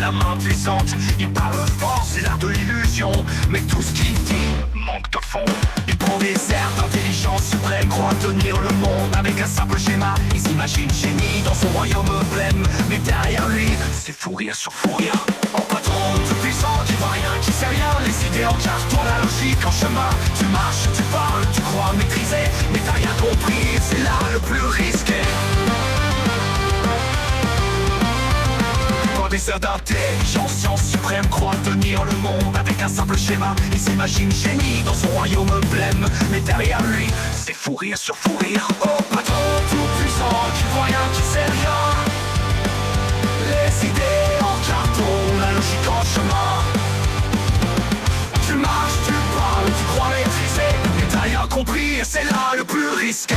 la main puissante. Il parle fort, c'est l'art de l'illusion, mais tout ce qu'il dit manque de fond. Il prend des airs d'intelligence suprême, croit tenir le monde avec un simple schéma. Il s'imagine génie dans son royaume blême, mais derrière lui, c'est fou rire sur fou rire. En patron tout puissant qui voit rien, qui sait rien, les idées en carton, la logique en chemin. Tu marches, tu parles, tu crois maîtriser, mais t'as rien compris, c'est là le plus risqué. Professeur d'intelligence, science suprême, croit tenir le monde avec un simple schéma. Il s'imagine génie dans son royaume blême, mais derrière lui, c'est fou rire sur fou rire. Oh patron tout puissant qui voit rien, qui sait rien, les idées en carton, la logique en chemin. Tu marches, tu parles, tu crois maîtriser, mais t'as rien compris et c'est là le plus risqué.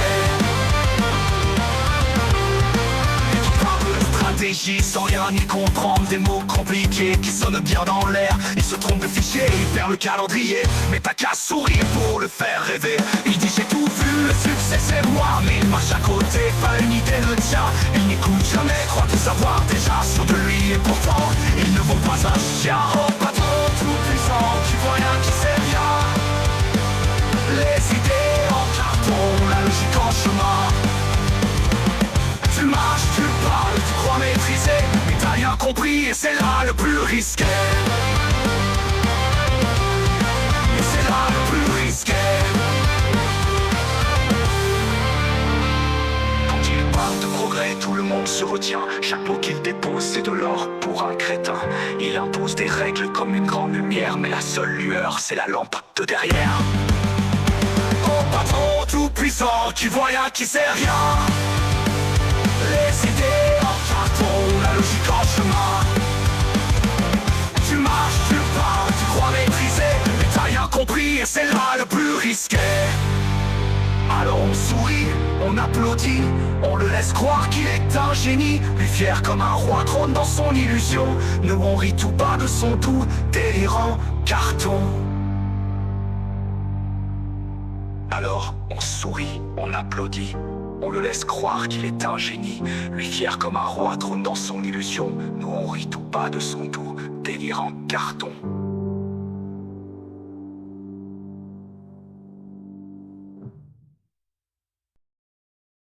Stratégie sans rien y comprendre, des mots compliqués qui sonnent bien dans l'air. Il se trompe de fichier, il perd le calendrier, mais t'as qu'à sourire pour le faire rêver. Il dit j'ai tout vu, le succès c'est moi, mais il marche à côté, pas une idée le tien. Il n'écoute jamais, croit tout savoir déjà, sûr de lui et pourtant il ne vaut pas un chien. Oh patron tout puissant, qui voit rien, qui sait rien, les idées en carton, la logique en chemin. Tu marches, tu parles, tu crois maîtriser, mais t'as rien compris et c'est là le plus risqué. Et c'est là le plus risqué. Quand il parle de progrès, tout le monde se retient. Chaque mot qu'il dépose, c'est de l'or pour un crétin. Il impose des règles comme une grande lumière, mais la seule lueur, c'est la lampe de derrière. Oh patron tout puissant, qui voit rien, qui sait rien, les idées en carton, la logique en chemin. Tu marches, tu parles, tu crois maîtriser, mais t'as rien compris et c'est là le plus risqué. Alors on sourit, on applaudit, on le laisse croire qu'il est un génie. Lui fier comme un roi trône dans son illusion. Nous on rit tout bas de son tout délirant carton. Alors on sourit, on applaudit, on le laisse croire qu'il est un génie. Lui fier comme un roi trône dans son illusion. Nous on rit tout bas de son tout délirant carton.